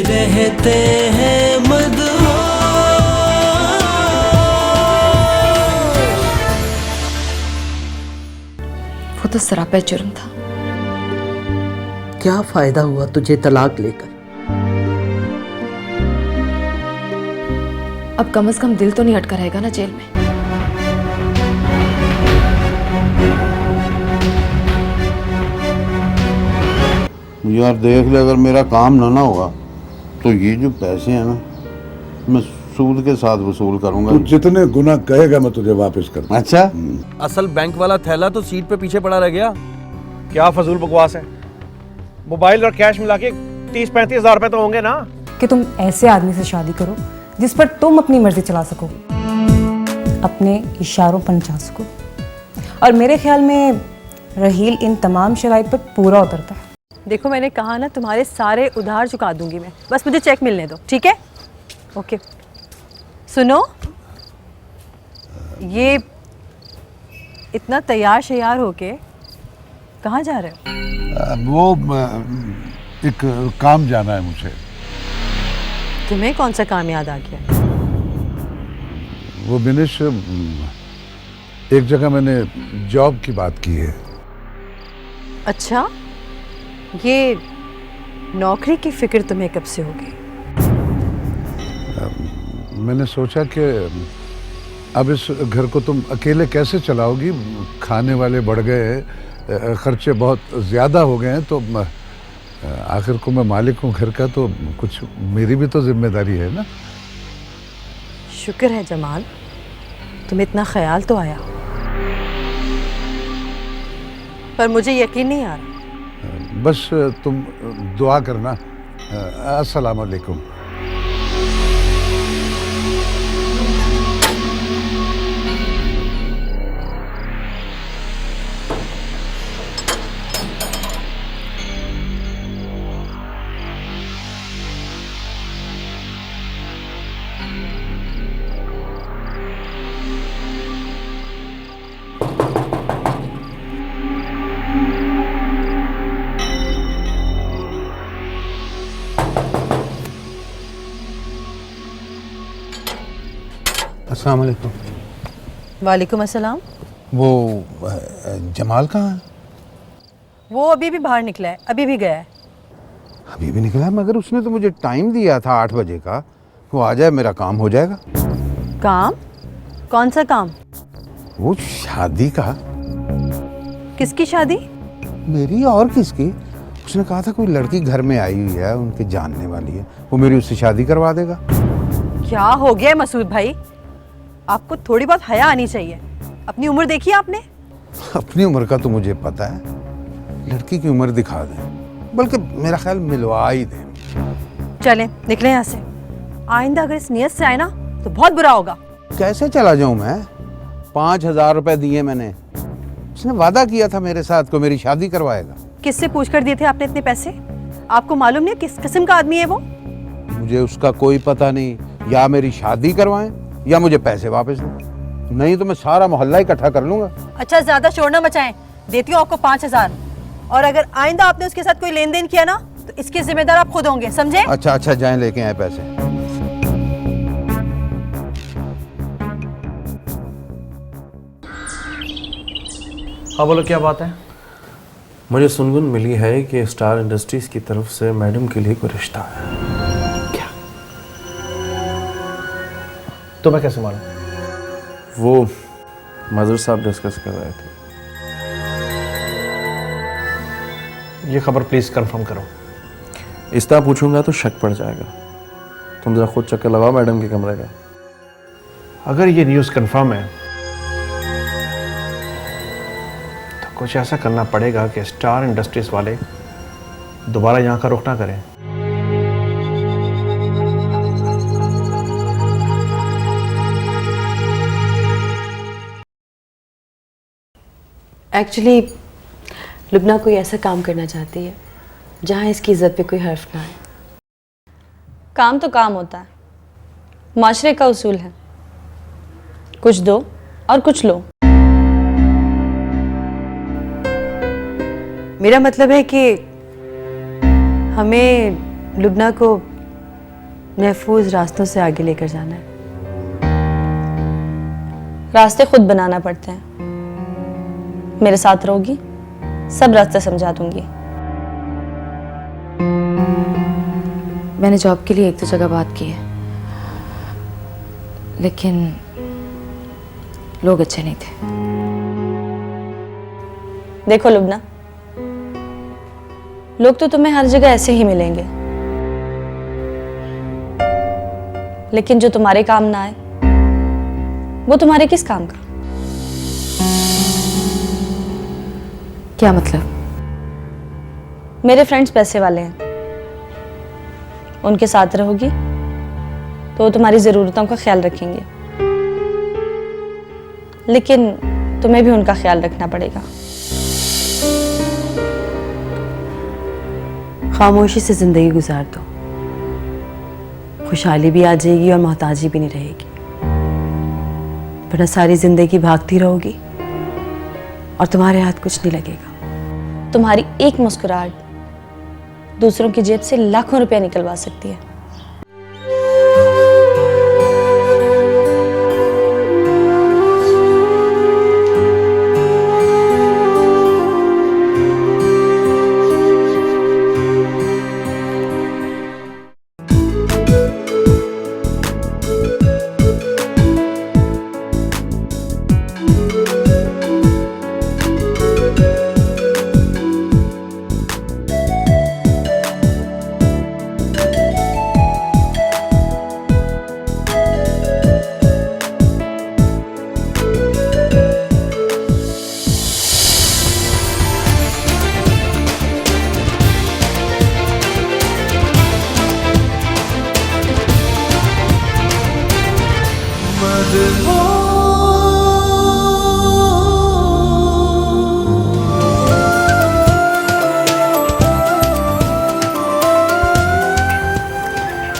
रहते हैं मदहोश। वो तो सरापा जुर्म था। क्या फायदा हुआ तुझे तलाक लेकर? अब कम से कम दिल तो नहीं अटका रहेगा ना जेल में। यार देख ले, अगर मेरा काम ना हुआ तो ये जो पैसे हैं ना, मैं सूद के साथ वसूल करूंगा। तू जितने गुना कहेगा मैं तुझे वापस कर दूंगा। अच्छा, असल बैंक वाला थैला तो सीट पे पीछे पड़ा रह गया। क्या फजूल बकवास है। मोबाइल और कैश मिला के 30-35 हजार रुपए तो होंगे ना। कि तुम ऐसे आदमी से शादी करो जिस पर तुम अपनी मर्जी चला सको, अपने इशारों पर नचा सको। और मेरे ख्याल में रहील इन तमाम शराइत पर पूरा उतरता है। देखो मैंने कहा ना, तुम्हारे सारे उधार चुका दूंगी मैं, बस मुझे चेक मिलने दो, ठीक है? ओके। सुनो, ये इतना तैयार शैयार होके कहाँ जा रहे हो? वो एक काम जाना है मुझे। तुम्हें कौन सा काम याद आ गया? वो बिनिश, एक जगह मैंने जॉब की बात की है। अच्छा, ये नौकरी की फिक्र तुम्हें कब से होगी? मैंने सोचा कि अब इस घर को तुम अकेले कैसे चलाओगी? खाने वाले बढ़ गए, खर्चे बहुत ज़्यादा हो गए हैं, तो आखिर को मैं मालिक हूँ घर का, तो कुछ मेरी भी तो जिम्मेदारी है ना। शुक्र है जमाल, तुम्हें इतना ख्याल तो आया, पर मुझे यकीन नहीं आ रहा। बस तुम दुआ करना। अस्सलाम वालेकुम। अस्सलाम वालेकुम। वालेकुम अस्सलाम। वो जमाल कहाँ है? वो अभी भी बाहर निकला है, अभी भी गया है। अभी भी निकला है? मगर उसने तो मुझे टाइम दिया था 8 बजे का। वो आ जाए, मेरा काम हो जाएगा। काम? कौन सा काम? वो शादी का। किसकी शादी? मेरी और किसकी? उसने कहा था कोई लड़की घर में आई हुई है, उनके जानने वाली है, वो मेरी उससे शादी करवा देगा। क्या हो गया मसूद भाई? आपको थोड़ी बहुत हया आनी चाहिए। अपनी उम्र देखी आपने? अपनी उम्र का तो मुझे पता है, लड़की की उम्र दिखा दें, बल्कि मेरा ख्याल मिलवा ही दें। चलें, निकलें यहाँ से। आइंदा अगर इस नियत से आए ना तो बहुत बुरा होगा। कैसे चला जाऊं मैं? 5000 रुपए दिए मैंने। उसने वादा किया था मेरे साथ को मेरी शादी करवाएगा। किससे पूछ कर दिए थे आपने इतने पैसे? आपको मालूम नहीं किस किस्म का आदमी है वो? मुझे उसका कोई पता नहीं। या मेरी शादी करवाएं या मुझे पैसे वापस दें, नहीं तो मैं सारा मोहल्ला इकट्ठा कर लूंगा। अच्छा, ज्यादा शोर न मचाएं। देती हूँ आपको 5000, और अगर आइंदा आपने उसके साथ कोई लेन देन किया ना तो इसके जिम्मेदार आप खुद होंगे, समझे? अच्छा अच्छा, जाएं लेके आए पैसे। हाँ बोलो, क्या बात है? मुझे सुनगुन मिली है कि स्टार इंडस्ट्रीज की तरफ से मैडम के लिए कोई रिश्ता है। क्या? तुम्हें कैसे मालूम? वो मजर साहब डिस्कस कर रहे थे। ये खबर प्लीज कंफर्म करो। इस तरह पूछूंगा तो शक पड़ जाएगा। तुम जरा खुद चक्कर लगाओ मैडम के कमरे का। अगर ये न्यूज़ कंफर्म है तो कुछ ऐसा करना पड़ेगा कि स्टार इंडस्ट्रीज वाले दोबारा यहाँ का रुख ना करें। एक्चुअली लुबना कोई ऐसा काम करना चाहती है जहाँ इसकी इज्जत पे कोई हर्फ ना आए। काम तो काम होता है, माशरे का उसूल है, कुछ दो और कुछ लो। मेरा मतलब है कि हमें लुबना को महफूज रास्तों से आगे लेकर जाना है। रास्ते खुद बनाना पड़ते हैं। मेरे साथ रहोगी, सब रास्ते समझा दूंगी। मैंने जॉब के लिए एक दो जगह बात की है, लेकिन लोग अच्छे नहीं थे। देखो लुबना, लोग तो तुम्हें हर जगह ऐसे ही मिलेंगे, लेकिन जो तुम्हारे काम ना आए वो तुम्हारे किस काम का? क्या मतलब? मेरे फ्रेंड्स पैसे वाले हैं, उनके साथ रहोगी तो वो तुम्हारी ज़रूरतों का ख्याल रखेंगे, लेकिन तुम्हें भी उनका ख्याल रखना पड़ेगा। खामोशी से ज़िंदगी गुजार दो, खुशहाली भी आ जाएगी और मोहताजी भी नहीं रहेगी। वरना सारी ज़िंदगी भागती रहोगी और तुम्हारे हाथ कुछ नहीं लगेगा। तुम्हारी एक मुस्कुराहट दूसरों की जेब से लाखों रुपया निकलवा सकती है।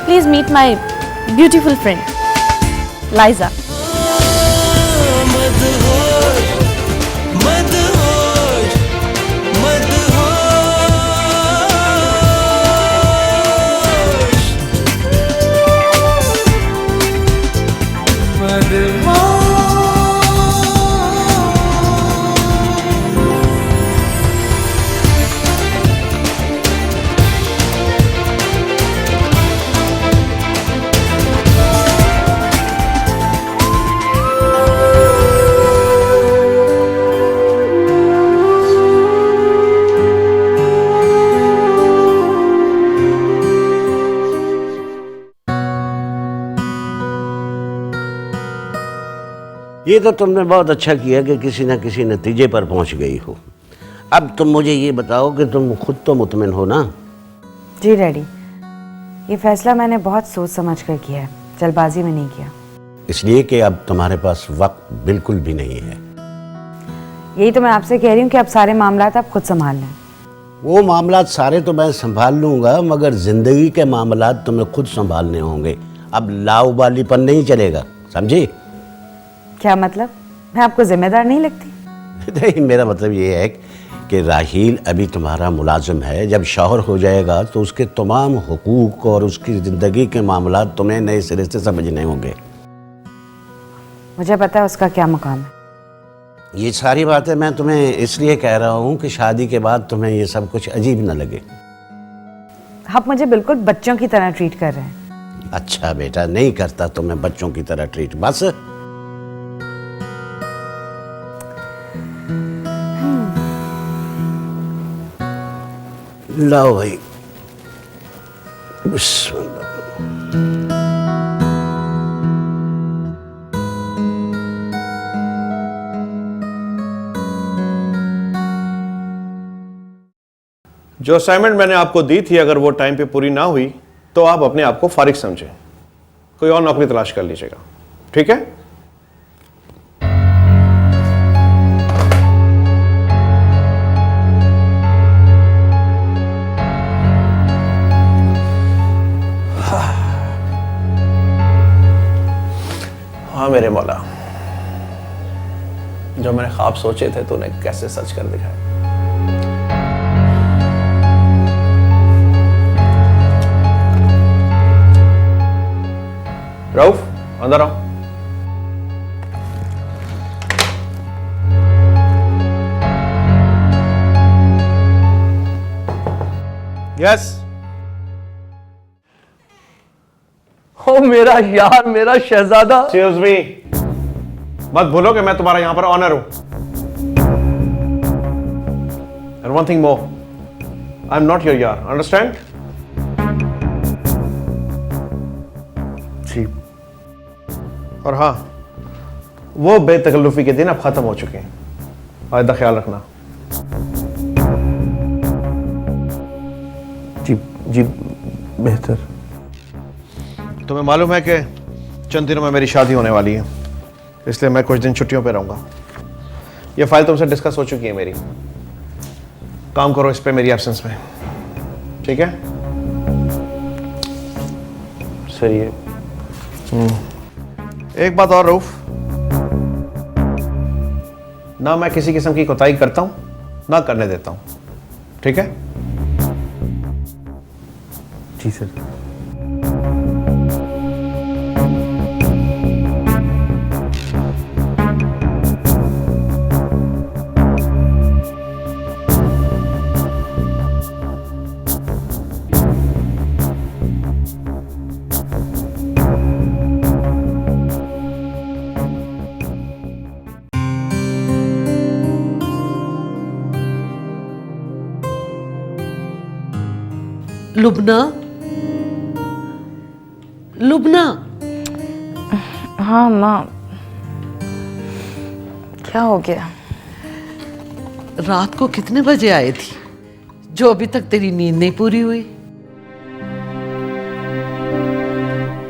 Please meet my beautiful friend, Liza. ये तो तुमने बहुत अच्छा किया कि किसी न किसी नतीजे पर पहुंच गई हो। अब तुम मुझे ये बताओ कि तुम खुद तो मुतमिन हो ना? जी डैडी, ये फैसला मैंने बहुत सोच समझ कर किया है, जल्दबाजी में नहीं किया। इसलिए कि अब तुम्हारे पास वक्त बिल्कुल भी नहीं है। यही तो मैं आपसे कह रही हूँ कि अब सारे मामलात आप खुद संभाल लें। वो मामलात सारे तो मैं संभाल लूँगा, मगर ज़िंदगी के मामलात तुम्हें खुद संभालने होंगे। अब लाउबालीपन नहीं चलेगा, समझी? क्या मतलब? मैं आपको जिम्मेदार नहीं लगती? नहीं, मेरा मतलब ये है कि राहील अभी तुम्हारा मुलाजिम है। जब शौहर हो जाएगा तो उसके तमाम हुकूक और उसकी ज़िंदगी के मामलात तुम्हें नए सिरे से समझने होंगे। मुझे पता है उसका क्या मुकाम है। ये सारी बातें मैं तुम्हें इसलिए कह रहा हूँ कि शादी के बाद तुम्हें ये सब कुछ अजीब न लगे। आप मुझे बिल्कुल बच्चों की तरह ट्रीट कर रहे हैं। अच्छा बेटा, नहीं करता तो मैं बच्चों की तरह ट्रीट। बस लाओ भाई, बिस्मिल्लाह। जो असाइनमेंट मैंने आपको दी थी, अगर वो टाइम पे पूरी ना हुई तो आप अपने आप को फारिग समझें, कोई और नौकरी तलाश कर लीजिएगा, ठीक है? हाँ मेरे मौला, जो मैंने ख्वाब सोचे थे तूने कैसे सच कर दिखाए। अंदर आओ। यस। ओ मेरा यार, मेरा शहजादा। एक्सक्यूज मी, मत भूलो कि मैं तुम्हारा यहां पर ऑनर हूं। And one thing more, I am not your यार, अंडरस्टैंड? जी। और हाँ, वो बेतकल्लुफी के दिन अब खत्म हो चुके हैं। आइंदा ख्याल रखना। जी जी, बेहतर। तुम्हें मालूम है कि चंद दिनों में मेरी शादी होने वाली है, इसलिए मैं कुछ दिन छुट्टियों पे रहूंगा। ये फाइल तुमसे डिस्कस हो चुकी है मेरी। काम करो इस पे मेरी एब्सेंस में, ठीक है? सही है। एक बात और रऊफ, ना मैं किसी किस्म की कोताही करता हूं, ना करने देता हूं, ठीक है? जी सर। लुबना, लुबना। हाँ माँ, क्या हो गया? रात को कितने बजे आई थी जो अभी तक तेरी नींद नहीं पूरी हुई?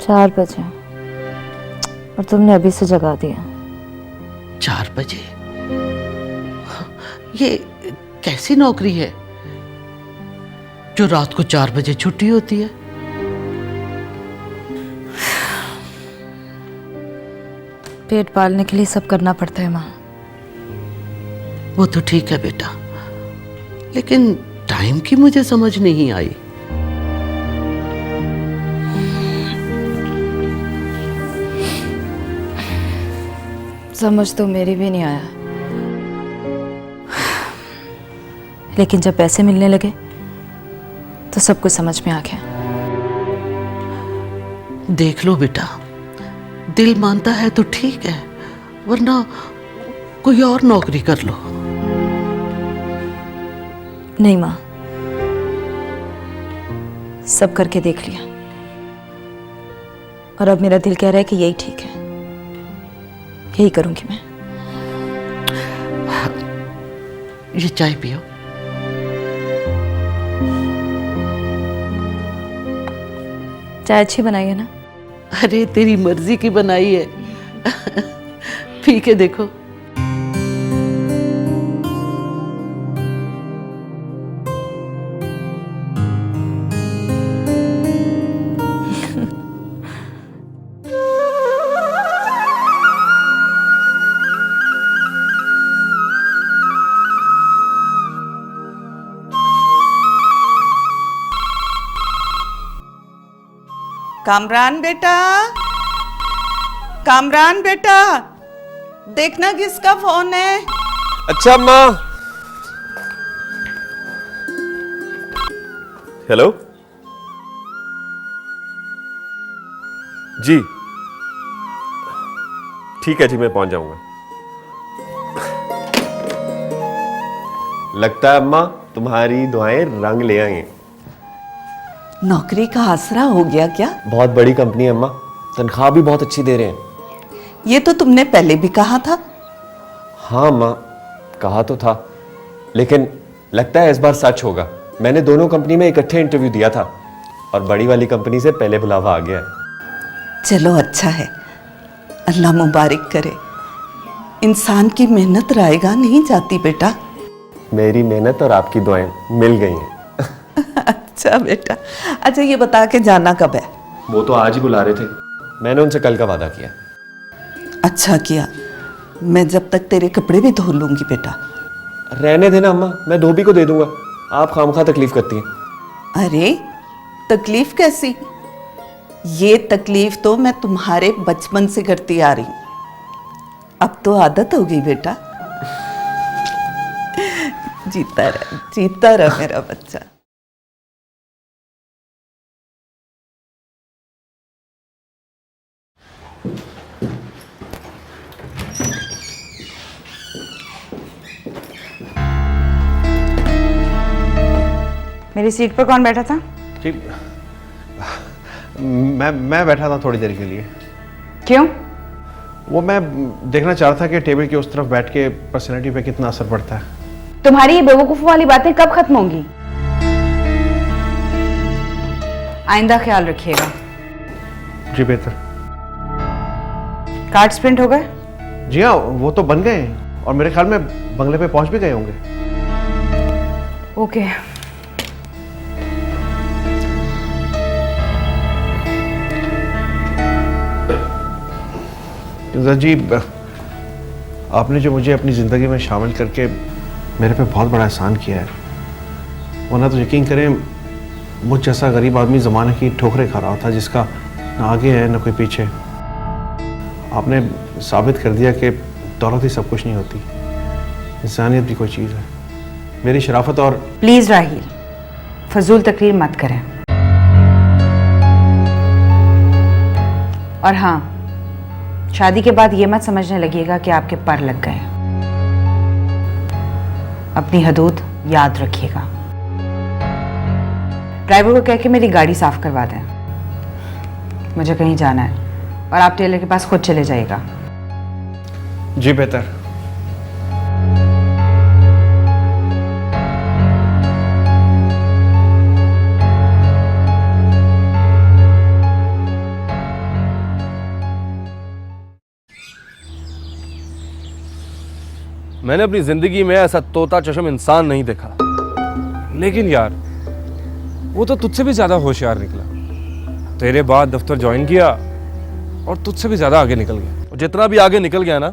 4 बजे, और तुमने अभी से जगा दिया। 4 बजे? ये कैसी नौकरी है जो रात को 4 बजे छुट्टी होती है? पेट पालने के लिए सब करना पड़ता है माँ। वो तो ठीक है बेटा, लेकिन टाइम की मुझे समझ नहीं आई। समझ तो मेरी भी नहीं आया, लेकिन जब पैसे मिलने लगे तो सब कुछ समझ में आ गया। देख लो बेटा, दिल मानता है तो ठीक है, वरना कोई और नौकरी कर लो। नहीं माँ, सब करके देख लिया, और अब मेरा दिल कह रहा है कि यही ठीक है, यही करूंगी मैं। ये चाय पियो। चाय अच्छी बनाई है ना? अरे तेरी मर्जी की बनाई है। पी के देखो। कामरान बेटा, कामरान बेटा, देखना किसका फोन है। अच्छा अम्मा। हेलो जी, ठीक है जी, मैं पहुंच जाऊंगा। लगता है अम्मा तुम्हारी दुआएं रंग ले आई हैं। नौकरी का आसरा हो गया क्या? बहुत बड़ी कंपनी है अम्मा, तनख्वाह भी बहुत अच्छी दे रहे हैं। ये तो तुमने पहले भी कहा था। हाँ अम्मा, कहा तो था, लेकिन लगता है इस बार सच होगा। मैंने दोनों कंपनी में इकट्ठे इंटरव्यू दिया था और बड़ी वाली कंपनी से पहले बुलावा आ गया है। चलो अच्छा है, अल्लाह मुबारक करे। इंसान की मेहनत रायगा नहीं जाती बेटा। मेरी मेहनत और आपकी दुआएं मिल गई हैं। अच्छा बेटा, अच्छा ये बता के जाना कब है? वो तो आज ही बुला रहे थे, मैंने उनसे कल का वादा किया। अच्छा किया, मैं जब तक तेरे कपड़े भी धो लूंगी बेटा। रहने देना अम्मा, मैं धोबी को दे दूंगा, आप खामखा तकलीफ करती हैं। अरे तकलीफ कैसी? ये तकलीफ तो मैं तुम्हारे बचपन से करती आ रही हूं, अब तो आदत हो गई बेटा। जीता रह मेरा बच्चा। मेरी सीट पर कौन बैठा था? जी, मैं बैठा था थोड़ी देर के लिए। क्यों? वो मैं देखना चाह रहा था कि टेबल के उस तरफ बैठ के पर्सनैलिटी पे कितना असर पड़ता है। तुम्हारी ये बेवकूफ़ वाली बातें कब खत्म होंगी? आइंदा ख्याल रखिएगा। जी बेहतर। कार्ड्स प्रिंट हो गए? जी हाँ, वो तो बन गए हैं और मेरे ख्याल में बंगले पे पहुंच भी गए होंगे। ओके। जी, आपने जो मुझे अपनी ज़िंदगी में शामिल करके मेरे पे बहुत बड़ा एहसान किया है, वरना तो यकीन करें मुझ जैसा गरीब आदमी ज़माने की ठोकरें खा रहा था, जिसका ना आगे है ना कोई पीछे। आपने साबित कर दिया कि दौलत ही सब कुछ नहीं होती, इंसानियत भी कोई चीज़ है। मेरी शराफत और... प्लीज़ राहील, फजूल तकरीर मत करें। और हाँ, शादी के बाद ये मत समझने लगिएगा कि आपके पर लग गए। अपनी हदूद याद रखिएगा। ड्राइवर को कह के मेरी गाड़ी साफ करवा दें, मुझे कहीं जाना है। और आप टेलर के पास खुद चले जाइएगा। जी बेहतर। मैंने अपनी जिंदगी में ऐसा तोता चशम इंसान नहीं देखा, लेकिन यार वो तो तुझसे भी ज्यादा होशियार निकला। तेरे बाद दफ्तर ज्वाइन किया और तुझसे भी ज्यादा आगे निकल गया। जितना भी आगे निकल गया ना,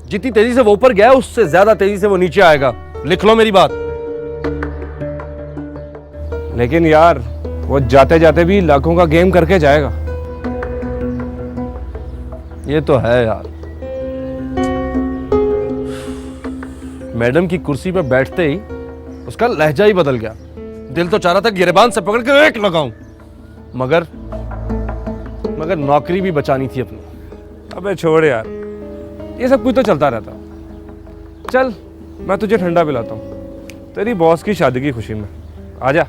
जितनी तेजी से वो ऊपर गया उससे ज्यादा तेजी से वो नीचे आएगा। लिख लो मेरी बात। लेकिन यार वो जाते जाते भी लाखों का गेम करके जाएगा। ये तो है यार। मैडम की कुर्सी पे बैठते ही उसका लहजा ही बदल गया। दिल तो चाह रहा था गिरेबान से पकड़ के एक लगाऊं, मगर नौकरी भी बचानी थी अपनी। अबे छोड़ यार, ये सब कुछ तो चलता रहता। चल मैं तुझे ठंडा पिलाता हूँ तेरी बॉस की शादी की खुशी में। आजा।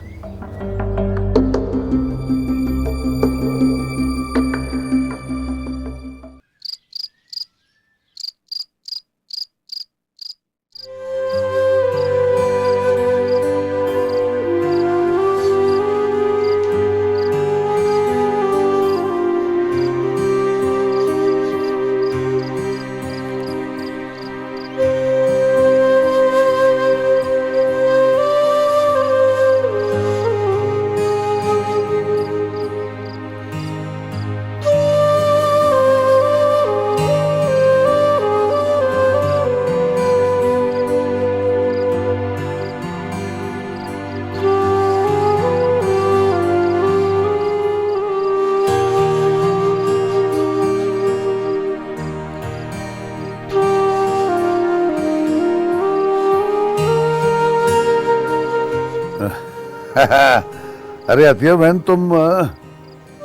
अरे अतिया बहन, तुम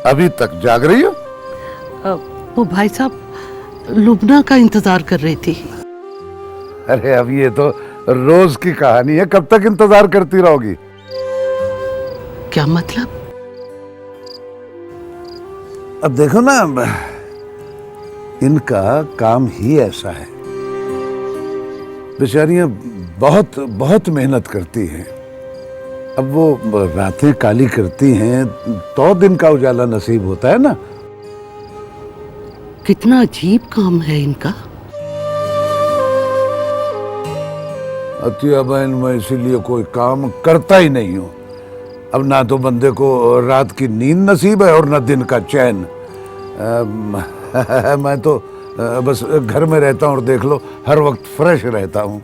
अभी तक जाग रही हो? वो भाई साहब लुबना का इंतजार कर रही थी। अरे अब ये तो रोज की कहानी है, कब तक इंतजार करती रहोगी? क्या मतलब? अब देखो ना, इनका काम ही ऐसा है। बेचारियां बहुत बहुत मेहनत करती हैं। अब वो रातें काली करती हैं तो दिन का उजाला नसीब होता है ना। कितना अजीब काम है इनका। अतिया बहन, मैं इसीलिए कोई काम करता ही नहीं हूँ। अब ना तो बंदे को रात की नींद नसीब है और ना दिन का चैन। मैं तो बस घर में रहता हूँ और देख लो हर वक्त फ्रेश रहता हूँ।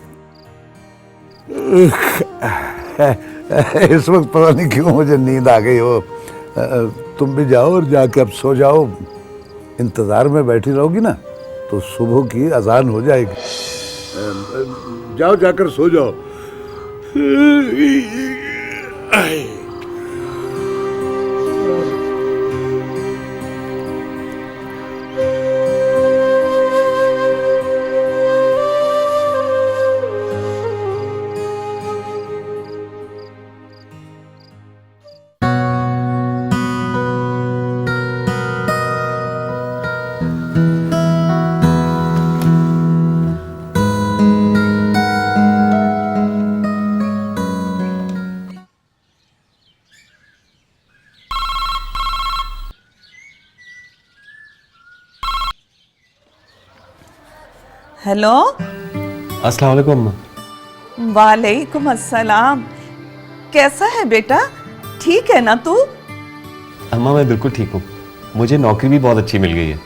इस वक्त पता नहीं क्यों मुझे नींद आ गई हो। तुम भी जाओ और जाके अब सो जाओ। इंतज़ार में बैठी रहोगी ना तो सुबह की अजान हो जाएगी। जाओ जाकर सो जाओ। हेलो। अस्सलाम वालेकुम अम्मा। वालेकुम अस्सलाम। कैसा है बेटा, ठीक है ना तू? अम्मा मैं बिल्कुल ठीक हूँ, मुझे नौकरी भी बहुत अच्छी मिल गई है।